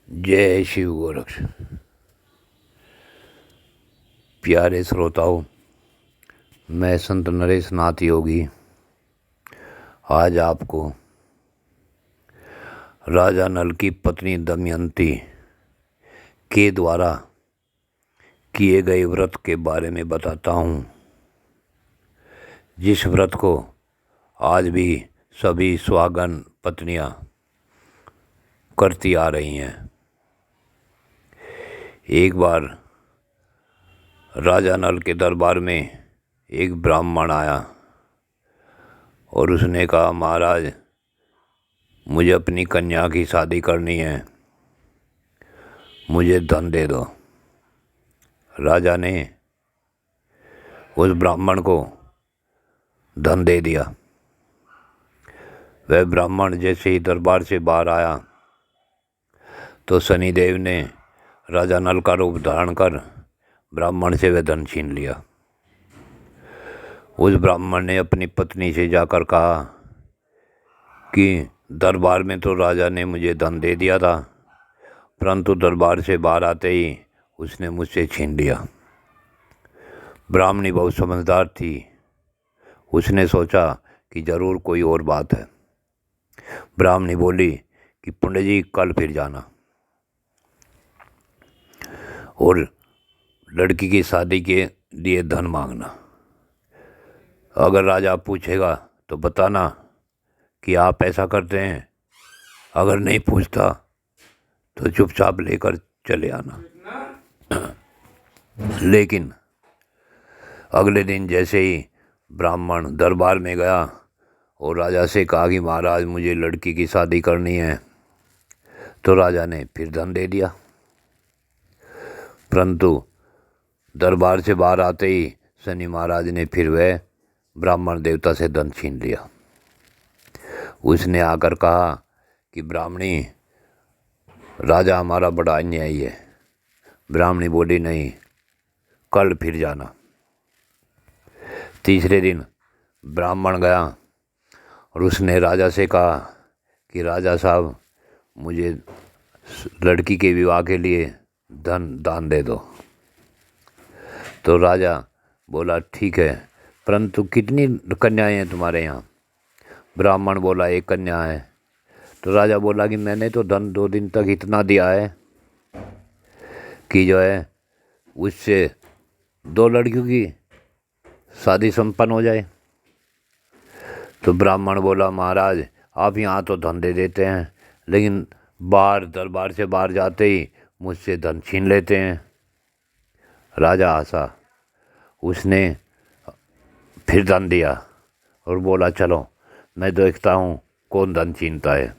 जय शिव गोरक्ष। प्यारे श्रोताओं, मैं संत नरेश नाथ योगी आज आपको राजा नल की पत्नी दमयंती के द्वारा किए गए व्रत के बारे में बताता हूँ, जिस व्रत को आज भी सभी सुहागन पत्नियाँ करती आ रही हैं। एक बार राजा नल के दरबार में एक ब्राह्मण आया और उसने कहा, महाराज, मुझे अपनी कन्या की शादी करनी है, मुझे धन दे दो। राजा ने उस ब्राह्मण को धन दे दिया। वह ब्राह्मण जैसे ही दरबार से बाहर आया तो शनिदेव ने राजा नल का रूप धारण कर ब्राह्मण से वह धन छीन लिया। उस ब्राह्मण ने अपनी पत्नी से जाकर कहा कि दरबार में तो राजा ने मुझे धन दे दिया था, परंतु दरबार से बाहर आते ही उसने मुझसे छीन लिया। ब्राह्मणी बहुत समझदार थी। उसने सोचा कि जरूर कोई और बात है। ब्राह्मणी बोली कि पंडित जी, कल फिर जाना और लड़की की शादी के लिए धन मांगना। अगर राजा पूछेगा तो बताना कि आप ऐसा करते हैं, अगर नहीं पूछता तो चुपचाप लेकर चले आना। लेकिन अगले दिन जैसे ही ब्राह्मण दरबार में गया और राजा से कहा कि महाराज, मुझे लड़की की शादी करनी है, तो राजा ने फिर धन दे दिया। परंतु दरबार से बाहर आते ही शनि महाराज ने फिर वह ब्राह्मण देवता से धन छीन लिया। उसने आकर कहा कि ब्राह्मणी, राजा हमारा बड़ा अन्यायी है। ब्राह्मणी बोली, नहीं, कल फिर जाना। तीसरे दिन ब्राह्मण गया और उसने राजा से कहा कि राजा साहब, मुझे लड़की के विवाह के लिए धन दान दे दो। तो राजा बोला, ठीक है, परंतु कितनी कन्याएं हैं तुम्हारे यहाँ? ब्राह्मण बोला, एक कन्या है। तो राजा बोला कि मैंने तो धन 2 दिन तक इतना दिया है कि जो है उससे 2 लड़कियों की शादी संपन्न हो जाए। तो ब्राह्मण बोला, महाराज, आप यहाँ तो धन दे देते हैं, लेकिन बाहर दरबार से बाहर जाते ही मुझसे धन छीन लेते हैं। राजा हंसा। उसने फिर धन दिया और बोला, चलो मैं देखता हूँ कौन धन छीनता है।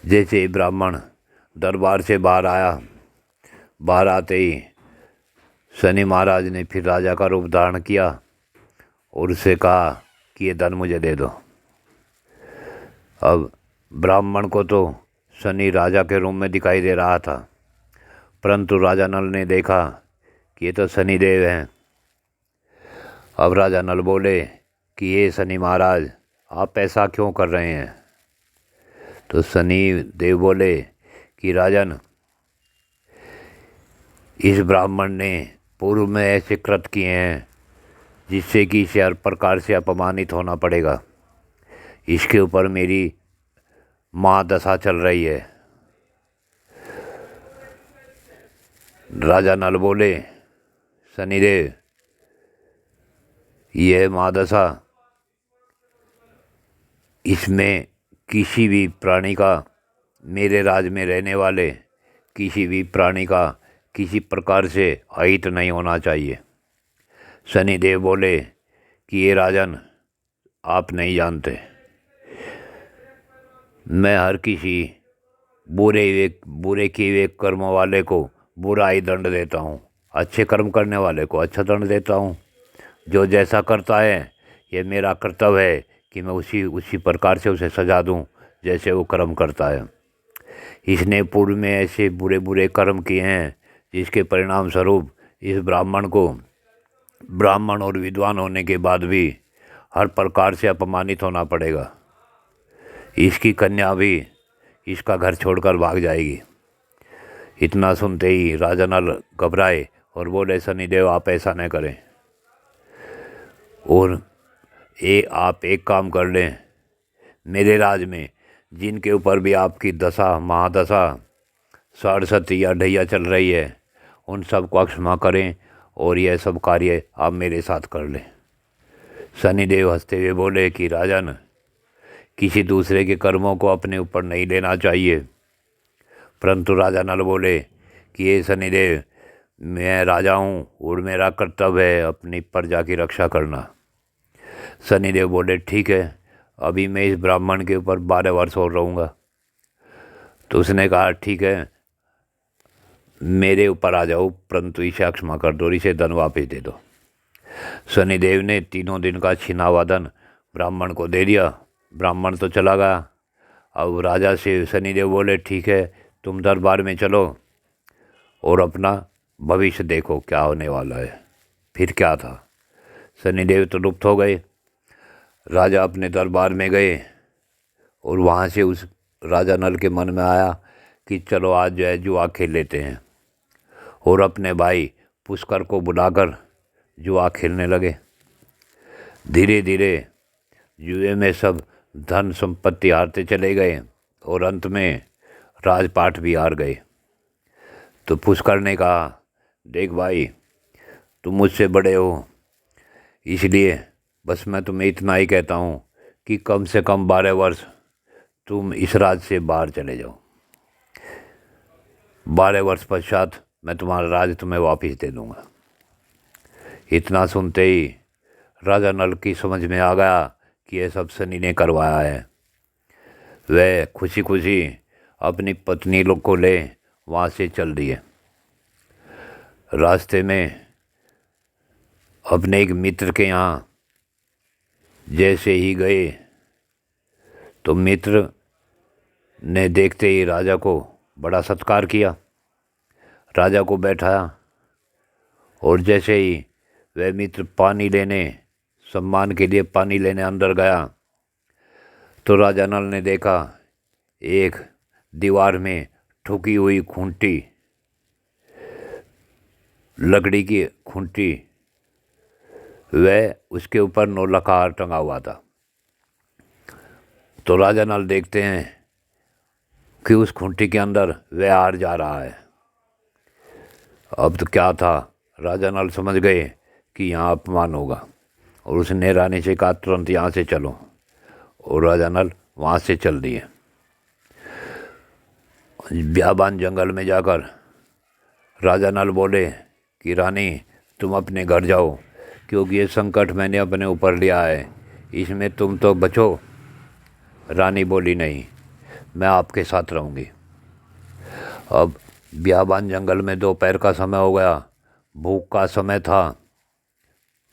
जैसे ही ब्राह्मण दरबार से बाहर आया, बाहर आते ही शनि महाराज ने फिर राजा का रूप धारण किया और उससे कहा कि ये धन मुझे दे दो। अब ब्राह्मण को तो शनि राजा के रूप में दिखाई दे रहा था, परंतु राजा नल ने देखा कि ये तो शनिदेव हैं। अब राजा नल बोले कि ये शनि महाराज, आप ऐसा क्यों कर रहे हैं? तो शनि देव बोले कि राजन, इस ब्राह्मण ने पूर्व में ऐसे कृत किए हैं जिससे कि इसे हर प्रकार से अपमानित होना पड़ेगा। इसके ऊपर मेरी महादशा चल रही है। राजा नल बोले, शनिदेव, यह महादशा, इसमें किसी भी प्राणी का, मेरे राज में रहने वाले किसी भी प्राणी का किसी प्रकार से अहित नहीं होना चाहिए। शनिदेव बोले कि ये राजन, आप नहीं जानते, मैं हर किसी बुरे किए हुए कर्म वाले को बुरा ही दंड देता हूँ, अच्छे कर्म करने वाले को अच्छा दंड देता हूँ। जो जैसा करता है, ये मेरा कर्तव्य है कि मैं उसी प्रकार से उसे सजा दूँ जैसे वो कर्म करता है। इसने पूर्व में ऐसे बुरे बुरे कर्म किए हैं जिसके परिणाम स्वरूप इस ब्राह्मण को, ब्राह्मण और विद्वान होने के बाद भी, हर प्रकार से अपमानित होना पड़ेगा। इसकी कन्या भी इसका घर छोड़कर भाग जाएगी। इतना सुनते ही राजा नल घबराए और बोले, शनिदेव आप ऐसा न करें, और आप एक काम कर लें, मेरे राज में जिनके ऊपर भी आपकी दशा महादशा सरस्वती या ढैया चल रही है, उन सब को क्षमा करें और यह सब कार्य आप मेरे साथ कर लें। शनिदेव हंसते हुए बोले कि राजन, किसी दूसरे के कर्मों को अपने ऊपर नहीं लेना चाहिए। परंतु राजा नल बोले कि ये शनिदेव, मैं राजा हूँ और मेरा कर्तव्य है अपनी प्रजा की रक्षा करना। शनिदेव बोले, ठीक है, अभी मैं इस ब्राह्मण के ऊपर 12 वर्ष और रहूँगा। तो उसने कहा, ठीक है, मेरे ऊपर आ जाओ, परंतु इसे क्षमा कर दो और इसे धन वापस दे दो। शनिदेव ने 3 दिन का छिना हुआ धन ब्राह्मण को दे दिया। ब्राह्मण तो चला गया। अब राजा से शनिदेव बोले, ठीक है, तुम दरबार में चलो और अपना भविष्य देखो क्या होने वाला है। फिर क्या था, शनिदेव तो लुप्त हो गए। राजा अपने दरबार में गए और वहाँ से उस राजा नल के मन में आया कि चलो आज जो है जुआ खेल लेते हैं, और अपने भाई पुष्कर को बुलाकर जुआ खेलने लगे। धीरे धीरे जुए में सब धन संपत्ति हारते चले गए और अंत में राजपाट भी हार गए। तो पुष्कर ने कहा, देख भाई, तुम मुझसे बड़े हो, इसलिए बस मैं तुम्हें इतना ही कहता हूँ कि कम से कम 12 वर्ष तुम इस राज से बाहर चले जाओ। 12 वर्ष पश्चात मैं तुम्हारा राज तुम्हें वापस दे दूँगा। इतना सुनते ही राजा नल की समझ में आ गया कि यह सब शनि ने करवाया है। वह खुशी खुशी अपनी पत्नी लोग को ले वहाँ से चल दिए। रास्ते में अपने एक मित्र के यहाँ जैसे ही गए तो मित्र ने देखते ही राजा को बड़ा सत्कार किया, राजा को बैठाया, और जैसे ही वह मित्र पानी लेने, सम्मान के लिए पानी लेने अंदर गया तो राजा नल ने देखा एक दीवार में ठुकी हुई खूंटी, लकड़ी की खूंटी, वह उसके ऊपर नौलखा हार टंगा हुआ था। तो राजा नल देखते हैं कि उस खूंटी के अंदर वह हार जा रहा है। अब तो क्या था, राजा नल समझ गए कि यहाँ अपमान होगा, और उसने रानी से कहा, तुरंत यहाँ से चलो, और राजा नल वहाँ से चल दिए। बियाबान जंगल में जाकर राजा नल बोले कि रानी, तुम अपने घर जाओ, क्योंकि ये संकट मैंने अपने ऊपर लिया है, इसमें तुम तो बचो। रानी बोली, नहीं, मैं आपके साथ रहूँगी। अब बियाबान जंगल में दोपहर का समय हो गया, भूख का समय था,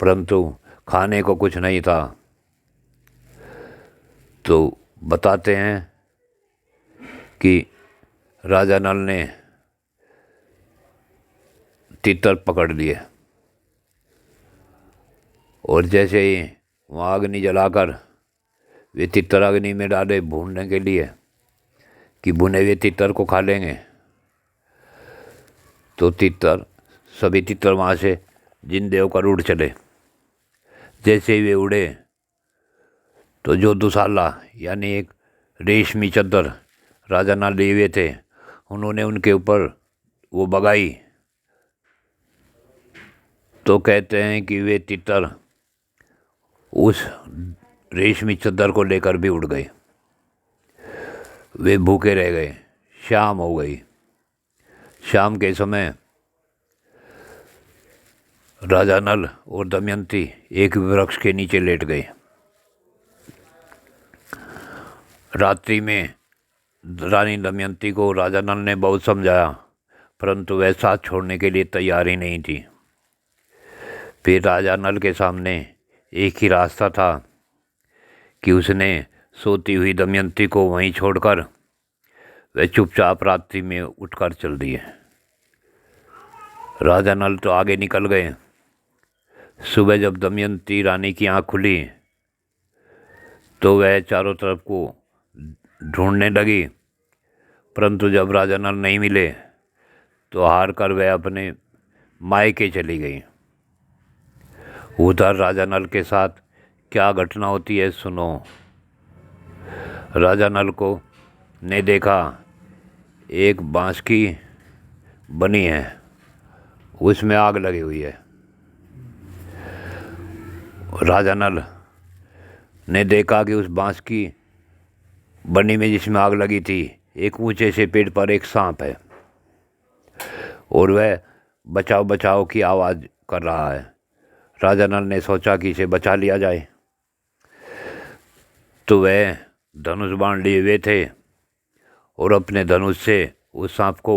परंतु खाने को कुछ नहीं था। तो बताते हैं कि राजा नल ने तीतर पकड़ लिए, और जैसे ही वहाँ अग्नि जलाकर वे तीतर अग्नि में डाले भूनने के लिए कि भुने हुए तीतर को खा लेंगे, तो सभी तीतर वहाँ से जिंदे होकर उड़ चले। जैसे ही वे उड़े तो जो दुशाला यानी एक रेशमी चद्दर राजा नल लिए हुए थे, उन्होंने उनके ऊपर वो बगाई, तो कहते हैं कि वे तीतर उस रेशमी चद्दर को लेकर भी उड़ गए। वे भूखे रह गए। शाम हो गई। शाम के समय राजा नल और दमयंती एक वृक्ष के नीचे लेट गए। रात्रि में रानी दमयंती को राजा नल ने बहुत समझाया, परंतु वह साथ छोड़ने के लिए तैयार ही नहीं थी। फिर राजा नल के सामने एक ही रास्ता था कि उसने सोती हुई दमयंती को वहीं छोड़कर वह चुपचाप रात्रि में उठकर चल दिए। राजा नल तो आगे निकल गए। सुबह जब दमयंती रानी की आँख खुली तो वह चारों तरफ को ढूंढने लगी, परंतु जब राजा नल नहीं मिले तो हार कर वह अपने मायके चली गई। उधर राजा नल के साथ क्या घटना होती है सुनो। राजा नल को ने देखा एक बांस की बनी है, उसमें आग लगी हुई है। राजा नल ने देखा कि उस बांस की बनी में जिसमें आग लगी थी एक ऊंचे से पेड़ पर एक सांप है और वह बचाओ बचाओ की आवाज़ कर रहा है। राजा नल ने सोचा कि इसे बचा लिया जाए, तो वह धनुष बाण लिए हुए थे और अपने धनुष से उस सांप को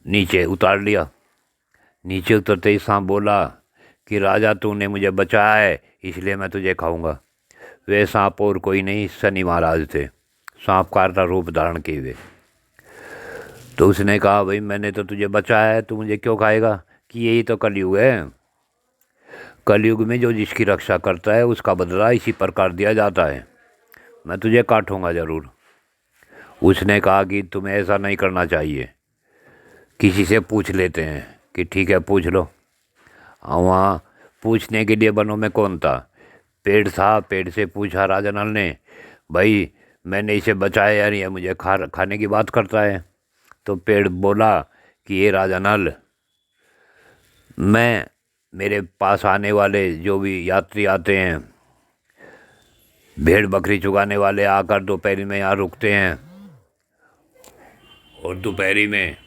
नीचे उतार लिया। नीचे उतरते ही सांप बोला कि राजा तूने मुझे बचाया है इसलिए मैं तुझे खाऊंगा। वे सांप और कोई नहीं शनि महाराज थे, सांप का रूप धारण किए हुए। तो उसने कहा भाई मैंने तो तुझे बचाया है, तू मुझे क्यों खाएगा, कि यही तो कलयुग है। कलयुग में जो जिसकी रक्षा करता है उसका बदला इसी प्रकार दिया जाता है, मैं तुझे काटूंगा ज़रूर। उसने कहा कि तुम्हें ऐसा नहीं करना चाहिए, किसी से पूछ लेते हैं। कि ठीक है पूछ लो। वहाँ पूछने के लिए वनों में कौन था, पेड़ था। पेड़ से पूछा राजा नल ने, भाई मैंने इसे बचाया या नहीं है, मुझे खाने की बात करता है। तो पेड़ बोला कि ये राजा नल, मैं मेरे पास आने वाले जो भी यात्री आते हैं, भेड़ बकरी चुगाने वाले आकर दोपहरी में यहाँ रुकते हैं और दोपहरी में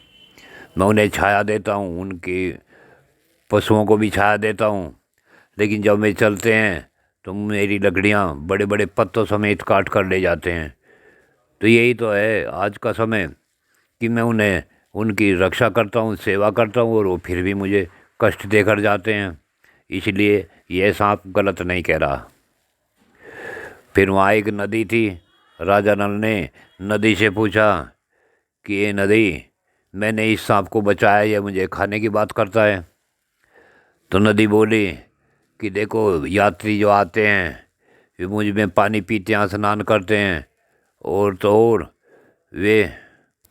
मैं उन्हें छाया देता हूँ, उनकी पशुओं को भी छाया देता हूँ। लेकिन जब वे चलते हैं तो मेरी लकड़ियाँ बड़े बड़े पत्तों समेत काट कर ले जाते हैं। तो यही तो है आज का समय कि मैं उन्हें उनकी रक्षा करता हूँ, सेवा करता हूँ और वो फिर भी मुझे कष्ट देकर जाते हैं। इसलिए यह सांप गलत नहीं कह रहा। फिर वहाँ एक नदी थी। राजा नल ने नदी से पूछा कि ये नदी, मैंने इस सांप को बचाया, यह मुझे खाने की बात करता है। तो नदी बोली कि देखो यात्री जो आते हैं वे मुझ में पानी पीते हैं, स्नान करते हैं और तो और वे